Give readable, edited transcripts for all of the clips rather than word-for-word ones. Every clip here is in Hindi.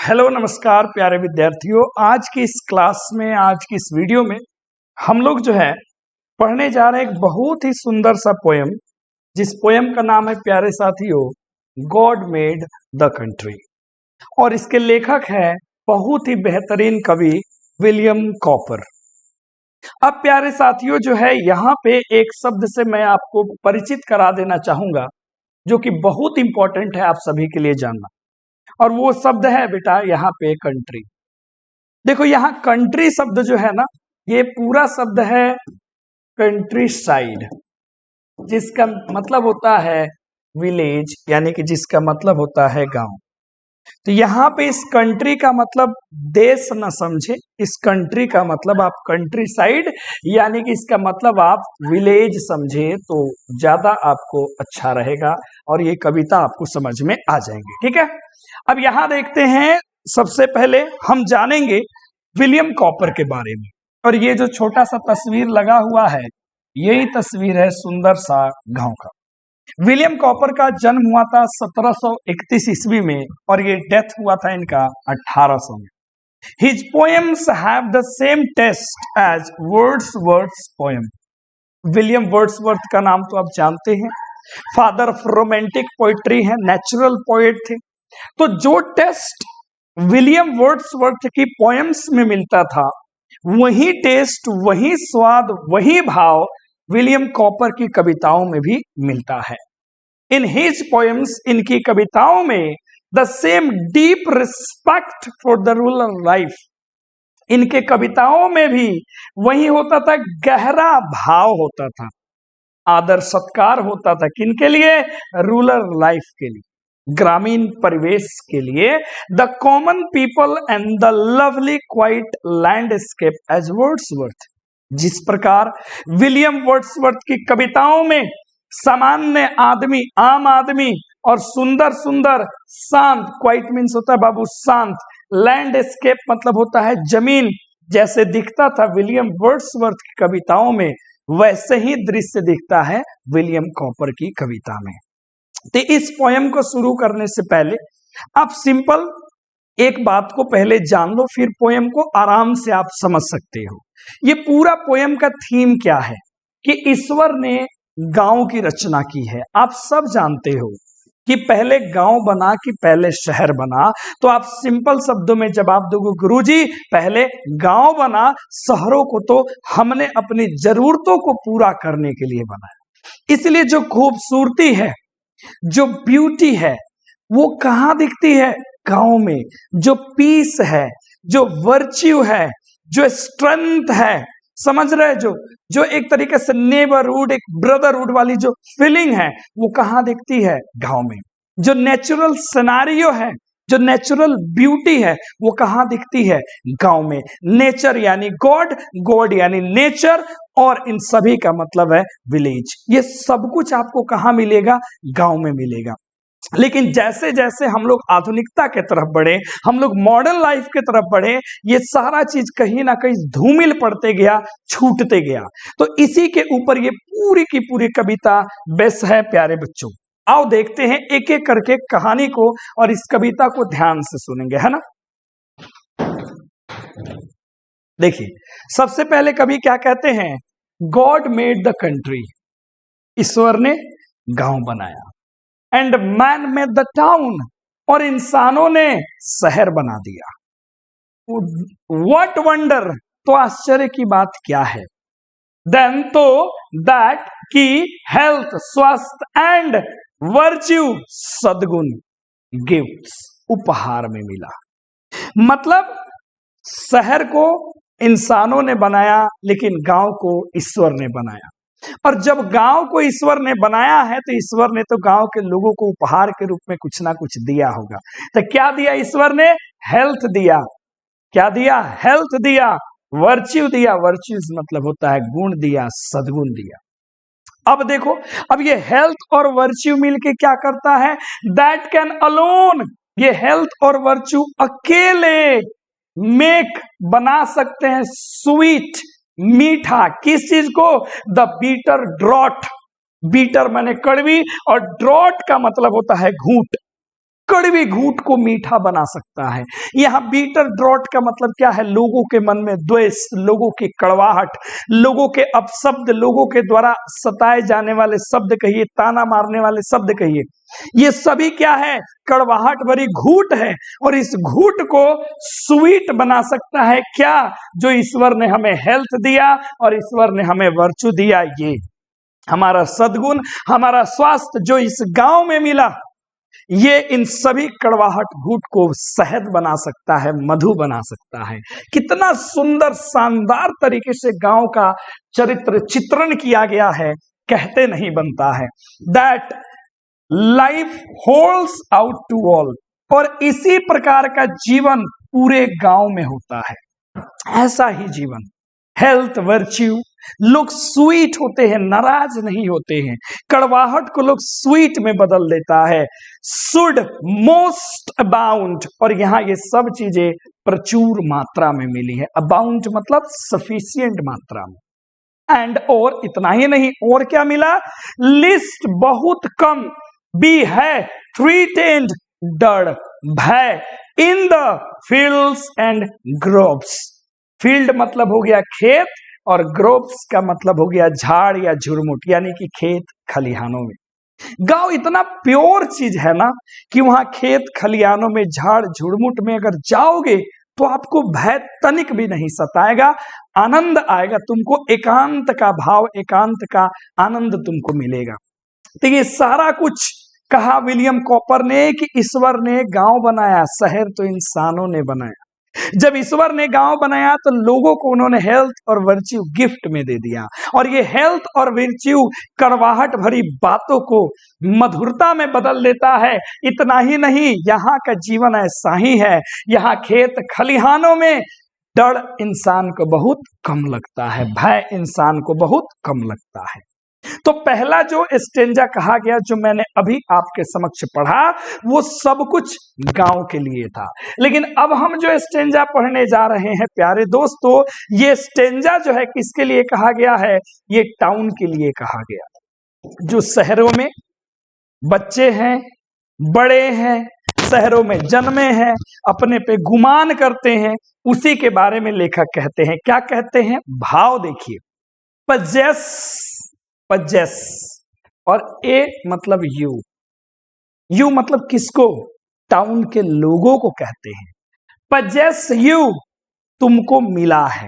हेलो नमस्कार प्यारे विद्यार्थियों। आज की इस क्लास में, आज की इस वीडियो में हम लोग जो है पढ़ने जा रहे हैं एक बहुत ही सुंदर सा पोयम, जिस पोयम का नाम है प्यारे साथियों गॉड मेड द कंट्री। और इसके लेखक है बहुत ही बेहतरीन कवि विलियम कॉपर। अब प्यारे साथियों जो है यहाँ पे एक शब्द से मैं आपको परिचित करा देना चाहूंगा जो कि बहुत इंपॉर्टेंट है आप सभी के लिए जानना, और वो शब्द है बेटा यहाँ पे कंट्री। देखो यहाँ कंट्री शब्द जो है ना, ये पूरा शब्द है कंट्री साइड, जिसका मतलब होता है विलेज, यानी कि जिसका मतलब होता है गांव। तो यहाँ पे इस कंट्री का मतलब देश न समझे, इस कंट्री का मतलब आप कंट्री साइड यानी कि इसका मतलब आप विलेज समझे तो ज्यादा आपको अच्छा रहेगा और ये कविता आपको समझ में आ जाएंगी। ठीक है, अब यहां देखते हैं, सबसे पहले हम जानेंगे विलियम कॉपर के बारे में। और ये जो छोटा सा तस्वीर लगा हुआ है, यही तस्वीर है सुंदर सा गांव का। विलियम कॉपर का जन्म हुआ था 1731 ईस्वी में और ये डेथ हुआ था इनका 1800 में। His poems have the same taste as Wordsworth's poem. William Wordsworth का नाम तो आप जानते हैं, फादर ऑफ रोमांटिक पोइट्री है, नेचुरल पोएट थे। तो जो टेस्ट विलियम वर्ड्सवर्थ की पोएम्स में मिलता था, वही टेस्ट, वही स्वाद, वही भाव विलियम कॉपर की कविताओं में भी मिलता है। इन हिज पोएम्स, इनकी कविताओं में the same deep respect for the rural life, इनके कविताओं में भी वही होता था, गहरा भाव होता था, आदर सत्कार होता था। किनके लिए? रूरल लाइफ के लिए, ग्रामीण परिवेश के लिए। The common people and the lovely quiet landscape as Wordsworth. जिस प्रकार विलियम वर्ड्सवर्थ की कविताओं में सामान्य आदमी, आम आदमी और सुंदर सुंदर शांत, क्वाइट मीन्स होता है बाबू शांत, लैंडस्केप मतलब होता है जमीन, जैसे दिखता था विलियम वर्ड्सवर्थ की कविताओं में, वैसे ही दृश्य दिखता है विलियम कॉपर की कविता में। तो इस पोयम को शुरू करने से पहले आप सिंपल एक बात को पहले जान लो, फिर पोयम को आराम से आप समझ सकते हो। ये पूरा पोयम का थीम क्या है कि ईश्वर ने गांव की रचना की है। आप सब जानते हो कि पहले गांव बना कि पहले शहर बना। तो आप सिंपल शब्दों में जवाब दोगे गुरुजी पहले गांव बना, शहरों को तो हमने अपनी जरूरतों को पूरा करने के लिए बनाया। इसलिए जो खूबसूरती है, जो ब्यूटी है, वो कहाँ दिखती है? गांव में। जो पीस है, जो वर्च्यू है, जो स्ट्रेंथ है, समझ रहे, जो एक तरीके से नेबरहुड, एक ब्रदरहुड वाली जो फीलिंग है, वो कहाँ दिखती है? गांव में। जो नेचुरल सिनेरियो है, जो नेचुरल ब्यूटी है, वो कहाँ दिखती है? गांव में। नेचर यानी गॉड, गॉड यानी नेचर, और इन सभी का मतलब है विलेज। ये सब कुछ आपको कहाँ मिलेगा? गांव में मिलेगा। लेकिन जैसे जैसे हम लोग आधुनिकता के तरफ बढ़े, हम लोग मॉडर्न लाइफ के तरफ बढ़े, ये सारा चीज कहीं ना कहीं धूमिल पड़ते गया, छूटते गया। तो इसी के ऊपर ये पूरी की पूरी कविता बेस है प्यारे बच्चों। आओ देखते हैं एक एक करके कहानी को, और इस कविता को ध्यान से सुनेंगे, है ना। देखिए सबसे पहले कवि क्या कहते हैं? गॉड मेड द कंट्री, ईश्वर ने गांव बनाया। And man made the town, और इंसानों ने शहर बना दिया। व्हाट वंडर, तो आश्चर्य की बात क्या है। देन तो दैट की हेल्थ, स्वास्थ्य, एंड वर्च्यू, सद्गुण, गिफ्ट्स, उपहार में मिला। मतलब शहर को इंसानों ने बनाया, लेकिन गांव को ईश्वर ने बनाया। और जब गांव को ईश्वर ने बनाया है, तो ईश्वर ने तो गांव के लोगों को उपहार के रूप में कुछ ना कुछ दिया होगा। तो क्या दिया ईश्वर ने? हेल्थ दिया। क्या दिया? हेल्थ दिया। वर्च्यू दिया, वर्च्यूज मतलब होता है गुण दिया, सद्गुण दिया। अब देखो, अब ये हेल्थ और वर्च्यू मिलके क्या करता है? दैट कैन अलोन, ये हेल्थ और वर्च्यू अकेले मेक, बना सकते हैं स्वीट, मीठा। किस चीज को? The beater drought. बीटर माने कड़वी, और ड्रॉट का मतलब होता है घूंट। कड़वी घूंट को मीठा बना सकता है। यहाँ बीटर ड्रॉट का मतलब क्या है? लोगों के मन में द्वेष, लोगों की कड़वाहट, लोगों के अपशब्द, लोगों के द्वारा सताए जाने वाले शब्द कहिए, ताना मारने वाले शब्द कहिए, ये सभी क्या है? कड़वाहट भरी घूंट है। और इस घूंट को स्वीट बना सकता है क्या? जो ईश्वर ने हमें हेल्थ दिया और ईश्वर ने हमें वर्चू दिया, ये हमारा सद्गुण, हमारा स्वास्थ्य जो इस गांव में मिला, ये इन सभी कड़वाहट घूंट को शहद बना सकता है, मधु बना सकता है। कितना सुंदर शानदार तरीके से गांव का चरित्र चित्रण किया गया है, कहते नहीं बनता है। That life holds out to all, और इसी प्रकार का जीवन पूरे गांव में होता है। ऐसा ही जीवन, हेल्थ, वर्च्यू, लोग स्वीट होते हैं, नाराज नहीं होते हैं। कड़वाहट को लोग स्वीट में बदल देता है। शुड मोस्ट अबाउंड, और यहाँ ये सब चीजें प्रचुर मात्रा में मिली है। अबाउंड मतलब सफिशिएंट मात्रा में। एंड और इतना ही नहीं, और क्या मिला? लिस्ट बहुत कम, बी है थ्रीटेंड डर, भय in the fields and groves. Field मतलब हो गया खेत, और ग्रोव्स का मतलब हो गया झाड़ या झुरमुट, यानी कि खेत खलिहानों में। गांव इतना प्योर चीज है ना कि वहां खेत खलिहानों में, झाड़ झुरमुट में अगर जाओगे तो आपको भय तनिक भी नहीं सताएगा, आनंद आएगा तुमको, एकांत का भाव, एकांत का आनंद तुमको मिलेगा। तो ये सारा कुछ कहा विलियम कॉपर ने कि ईश्वर ने गांव बनाया, शहर तो इंसानों ने बनाया। जब ईश्वर ने गांव बनाया तो लोगों को उन्होंने हेल्थ और वर्च्यू गिफ्ट में दे दिया, और ये हेल्थ और वर्च्यू कड़वाहट भरी बातों को मधुरता में बदल देता है। इतना ही नहीं, यहाँ का जीवन ऐसा ही है। यहाँ खेत खलिहानों में डर इंसान को बहुत कम लगता है, भय इंसान को बहुत कम लगता है। तो पहला जो स्टेंजा कहा गया, जो मैंने अभी आपके समक्ष पढ़ा, वो सब कुछ गांव के लिए था। लेकिन अब हम जो स्टेंजा पढ़ने जा रहे हैं प्यारे दोस्तों, ये स्टेंजा जो है किसके लिए कहा गया है? ये टाउन के लिए कहा गया। जो शहरों में बच्चे हैं, बड़े हैं, शहरों में जन्मे हैं, अपने पे गुमान करते हैं, उसी के बारे में लेखक कहते हैं। क्या कहते हैं? भाव देखिए, पजेस, पजेस, और ए मतलब यू, यू मतलब किसको? टाउन के लोगों को कहते हैं। पजेस यू, तुमको मिला है,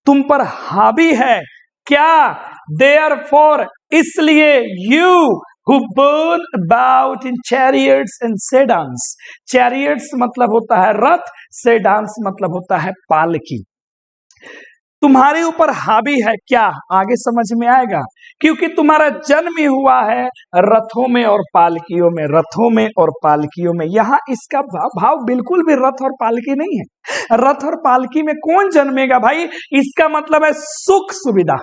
तुम पर हावी है। क्या? देयरफॉर, इसलिए, you who burn about in chariots and sedans, chariots मतलब होता है रथ, sedans मतलब होता है पालकी। तुम्हारे ऊपर हावी है। क्या? आगे समझ में आएगा। क्योंकि तुम्हारा जन्म ही हुआ है रथों में और पालकियों में, रथों में और पालकियों में। यहाँ इसका भाव बिल्कुल भी रथ और पालकी नहीं है। रथ और पालकी में कौन जन्मेगा भाई? इसका मतलब है सुख सुविधा,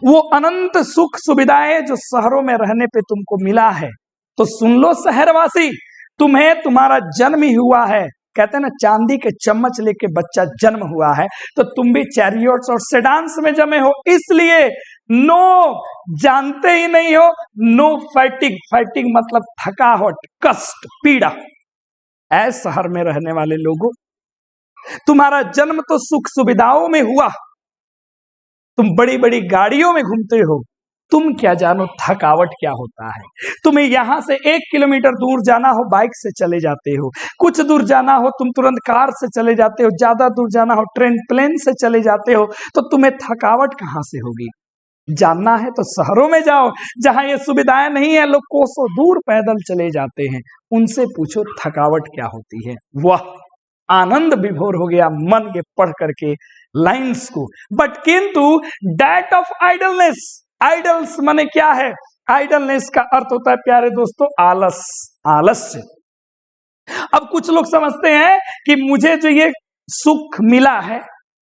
वो अनंत सुख सुविधाएं जो शहरों में रहने पे तुमको मिला है। तो सुन लो शहरवासी, तुम्हें तुम्हारा जन्म ही हुआ है, कहते हैं ना चांदी के चम्मच लेके बच्चा जन्म हुआ है, तो तुम भी चैरियट्स और सेडान्स में जमे हो। इसलिए नो, जानते ही नहीं हो, नो फैटिग, फैटिग मतलब थकावट, कष्ट, पीड़ा। ऐ शहर में रहने वाले लोगों, तुम्हारा जन्म तो सुख सुविधाओं में हुआ, तुम बड़ी बड़ी गाड़ियों में घूमते हो, तुम क्या जानो थकावट क्या होता है। तुम्हें यहां से 1 किलोमीटर दूर जाना हो बाइक से चले जाते हो, कुछ दूर जाना हो तुम तुरंत कार से चले जाते हो, ज्यादा दूर जाना हो ट्रेन प्लेन से चले जाते हो, तो तुम्हें थकावट कहां से होगी। जानना है तो शहरों में जाओ, जहां ये सुविधाएं नहीं है, लोग कोसों दूर पैदल चले जाते हैं, उनसे पूछो थकावट क्या होती है। वाह, आनंद विभोर हो गया मन के पढ़ करके लाइंस को। बट किंतु दैट ऑफ आइडलनेस, आइडल्स माने क्या है? आइडलनेस का अर्थ होता है प्यारे दोस्तों आलस, आलस्य। अब कुछ लोग समझते हैं कि मुझे जो ये सुख मिला है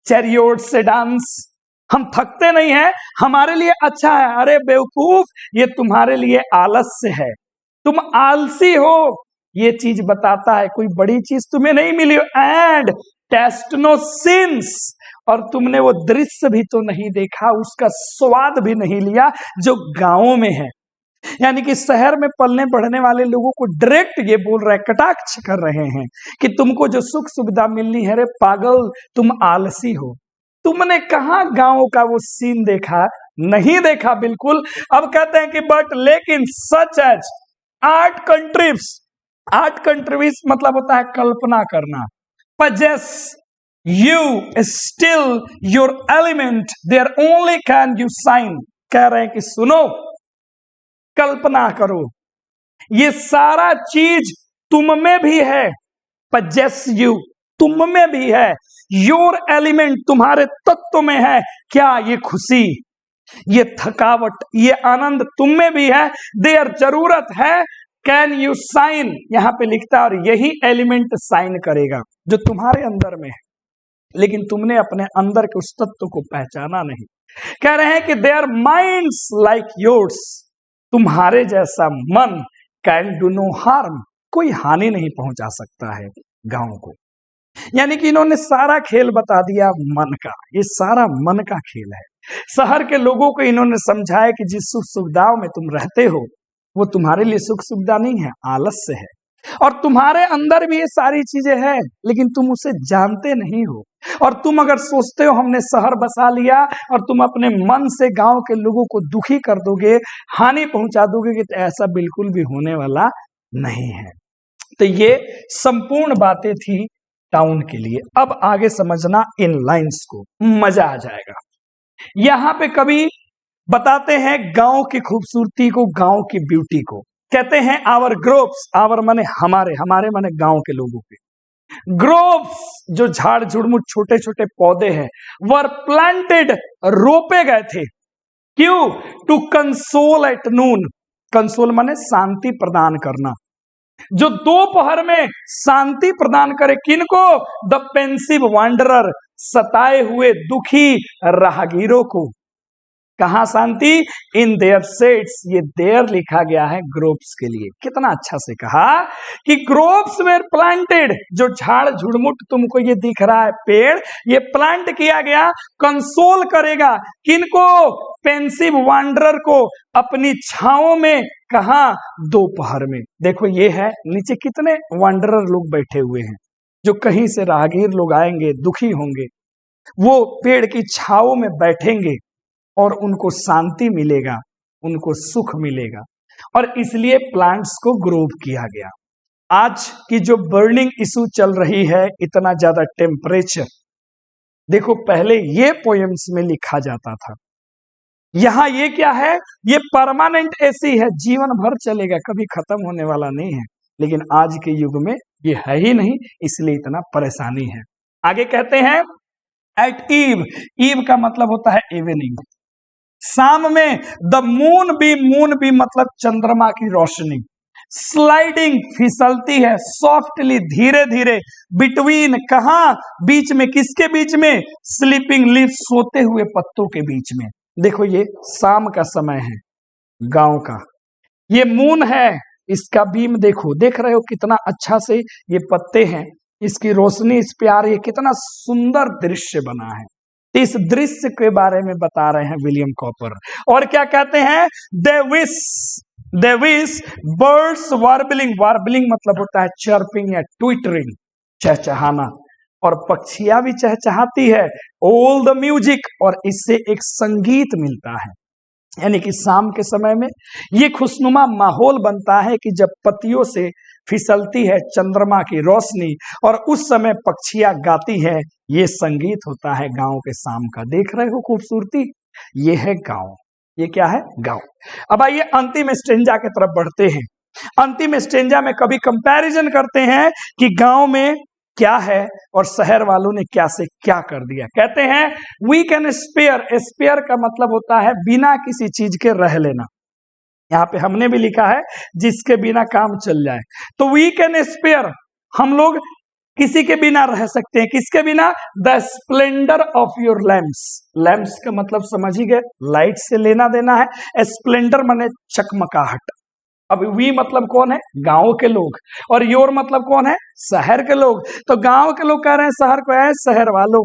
चैरियट सेडान्स, हम थकते नहीं हैं, हमारे लिए अच्छा है। अरे बेवकूफ, ये तुम्हारे लिए आलस्य है, तुम आलसी हो। ये चीज बताता है कोई बड़ी चीज तुम्हें नहीं मिली। एंड टेस्ट नो सिंस, और तुमने वो दृश्य भी तो नहीं देखा, उसका स्वाद भी नहीं लिया जो गांवों में है। यानी कि शहर में पलने बढ़ने वाले लोगों को डायरेक्ट ये बोल रहे हैं, कटाक्ष कर रहे हैं कि तुमको जो सुख सुविधा मिलनी है, रे पागल, तुम आलसी हो। तुमने कहाँ गांव का वो सीन देखा? नहीं देखा बिल्कुल। अब कहते हैं कि बट लेकिन such as art countries, art countries मतलब होता है कल्पना करना। possess you still your element there only can you sign। कह रहे हैं कि सुनो, कल्पना करो, ये सारा चीज तुम में भी है। possess you, तुम में भी है। योर एलिमेंट, तुम्हारे तत्व में है। क्या? ये खुशी, ये थकावट, ये आनंद तुम में भी है। देयर जरूरत है, कैन यू साइन, यहां पे लिखता है, और यही एलिमेंट साइन करेगा जो तुम्हारे अंदर में है, लेकिन तुमने अपने अंदर के उस तत्व को पहचाना नहीं। कह रहे हैं कि देयर माइंड्स लाइक योर्स, तुम्हारे जैसा मन कैन डू नो हार्म, कोई हानि नहीं पहुंचा सकता है गांव को। यानी कि इन्होंने सारा खेल बता दिया मन का, ये सारा मन का खेल है। शहर के लोगों को इन्होंने समझाया कि जिस सुख सुविधाओं में तुम रहते हो वो तुम्हारे लिए सुख सुविधा नहीं है, आलस्य है। और तुम्हारे अंदर भी ये सारी चीजें हैं, लेकिन तुम उसे जानते नहीं हो। और तुम अगर सोचते हो हमने शहर बसा लिया और तुम अपने मन से गांव के लोगों को दुखी कर दोगे, हानि पहुंचा दोगे, कि तो ऐसा बिल्कुल भी होने वाला नहीं है। तो ये संपूर्ण बातें थी टाउन के लिए। अब आगे समझना इन लाइंस को, मजा आ जाएगा। यहां पे कवि बताते हैं गांव की खूबसूरती को, गांव की ब्यूटी को। कहते हैं आवर ग्रोव्स, आवर माने हमारे, हमारे माने गांव के लोगों के। ग्रोव्स जो झाड़ झुड़मुट छोटे छोटे पौधे हैं, वर प्लांटेड, रोपे गए थे। क्यों? To console at noon, console माने शांति प्रदान करना, जो दोपहर में शांति प्रदान करे। किनको? द पेंसिव वांडरर, सताए हुए दुखी राहगीरों को। कहां शांति? इन देयर सेट्स, ये देयर लिखा गया है ग्रोव्स के लिए। कितना अच्छा से कहा कि ग्रोव्स वेर प्लांटेड, जो झाड़ झुड़मुट तुमको ये दिख रहा है पेड़, ये प्लांट किया गया, कंसोल करेगा। किनको? पेंसिव वांडरर को, अपनी छाओं में। कहा? दोपहर में। देखो ये है नीचे कितने वांडरर लोग बैठे हुए हैं, जो कहीं से राहगीर लोग आएंगे, दुखी होंगे, वो पेड़ की छाओं में बैठेंगे और उनको शांति मिलेगा, उनको सुख मिलेगा। और इसलिए प्लांट्स को ग्रोव किया गया। आज की जो बर्निंग इशू चल रही है, इतना ज्यादा टेम्परेचर, देखो पहले ये पोएम्स में लिखा जाता था। यहां ये क्या है? ये परमानेंट एसी है, जीवन भर चलेगा, कभी खत्म होने वाला नहीं है। लेकिन आज के युग में ये है ही नहीं, इसलिए इतना परेशानी है। आगे कहते हैं एट ईव, ईव का मतलब होता है इवनिंग, शाम में। द मून बी मतलब चंद्रमा की रोशनी। स्लाइडिंग, फिसलती है, सॉफ्टली, धीरे धीरे। बिटवीन, कहा? बीच में। किसके बीच में? स्लीपिंग लीव्स, सोते हुए पत्तों के बीच में। देखो ये शाम का समय है गांव का, ये मून है, इसका बीम देखो, देख रहे हो कितना अच्छा से ये पत्ते हैं, इसकी रोशनी इस पे आ रही है, कितना सुंदर दृश्य बना है। इस दृश्य के बारे में बता रहे हैं विलियम कॉपर। और क्या कहते हैं? दे विश बर्ड्स वार्बलिंग, वार्बलिंग मतलब होता है चर्पिंग या ट्विटरिंग, चहचहाना, और पक्षियां भी चहचहाती है। ऑल द म्यूजिक, और इससे एक संगीत मिलता है। यानी कि शाम के समय में ये खुशनुमा माहौल बनता है कि जब पत्तियों से फिसलती है चंद्रमा की रोशनी, और उस समय पक्षियां गाती है, ये संगीत होता है गांव के शाम का। देख रहे हो खूबसूरती? ये है गांव। ये क्या है? गांव। अब आइए अंतिम स्टेंजा की तरफ बढ़ते हैं। अंतिम स्टेंजा में कभी कंपैरिजन करते हैं कि गांव में क्या है और शहर वालों ने क्या से क्या कर दिया। कहते हैं वी कैन स्पेयर, स्पेयर का मतलब होता है बिना किसी चीज के रह लेना। यहाँ पे हमने भी लिखा है जिसके बिना काम चल जाए, तो वी कैन स्पेयर, हम लोग किसी के बिना रह सकते हैं। किसके बिना? The splendour of your lamps. Lamps का मतलब समझ ही गए, लाइट से लेना देना है। स्प्लेंडर माने चकमकाहट। अब वी मतलब कौन है? गांव के लोग। और योर मतलब कौन है? शहर के लोग। तो गांव के लोग कह रहे हैं शहर को, है शहर वालों,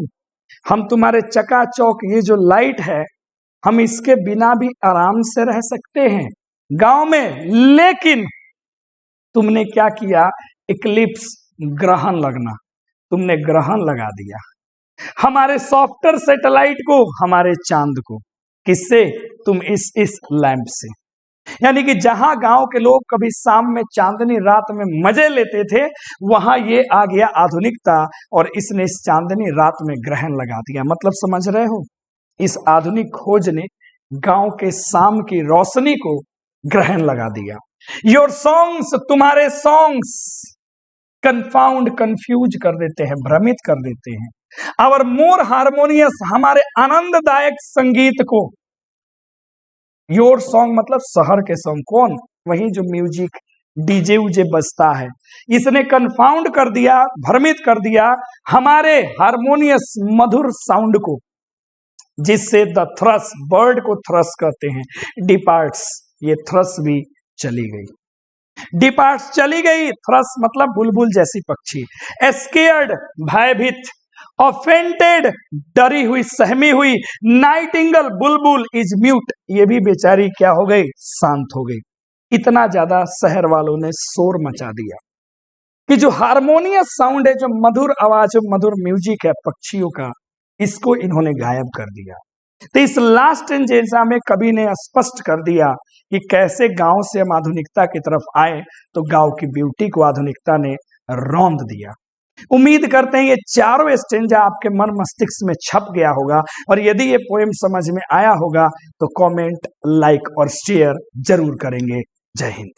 हम तुम्हारे चकाचौक ये जो लाइट है, हम इसके बिना भी आराम से रह सकते हैं। गांव में, लेकिन तुमने क्या किया, इक्लिप्स, ग्रहण लगना, तुमने ग्रहण लगा दिया हमारे सॉफ्टवेयर सैटेलाइट को, हमारे चांद को। किससे? तुम इस लैंप से। यानी कि जहां गांव के लोग कभी शाम में चांदनी रात में मजे लेते थे, वहां ये आ गया आधुनिकता और इसने इस चांदनी रात में ग्रहण लगा दिया। मतलब समझ रहे हो, इस आधुनिक खोज ने गांव के शाम की रोशनी को ग्रहण लगा दिया। योर सॉन्ग्स, तुम्हारे सॉन्ग्स कंफाउंड, कंफ्यूज कर देते हैं, भ्रमित कर देते हैं। आवर मोर हारमोनियस, हमारे आनंददायक संगीत को। योर सॉन्ग मतलब शहर के सॉन्ग, कौन? वही जो म्यूजिक डीजे उजे बजता है, इसने कंफाउंड कर दिया, भ्रमित कर दिया हमारे हारमोनियस मधुर साउंड को, जिससे द थ्रस, बर्ड को थ्रस कहते हैं, डिपार्ट्स, ये थ्रस भी चली गई, डिपार्ट्स चली गई। थ्रस मतलब बुलबुल जैसी पक्षी। स्केयर्ड, भयभीत। ऑफेंटेड, डरी हुई, सहमी हुई। नाइटिंगल, बुलबुल, इज म्यूट, ये भी बेचारी क्या हो गई, शांत हो गई। इतना ज्यादा शहर वालों ने शोर मचा दिया कि जो हारमोनियस साउंड है, जो मधुर आवाज, मधुर म्यूजिक है पक्षियों का, इसको इन्होंने गायब कर दिया। तो इस लास्ट एंजेंजा में कवि ने स्पष्ट कर दिया कि कैसे गांव से हम आधुनिकता की तरफ आए, तो गांव की ब्यूटी को आधुनिकता ने रौंद दिया। उम्मीद करते हैं ये चारों स्टेंजा आपके मन मस्तिष्क में छप गया होगा, और यदि ये पोएम समझ में आया होगा तो कमेंट, लाइक और शेयर जरूर करेंगे। जय हिंद।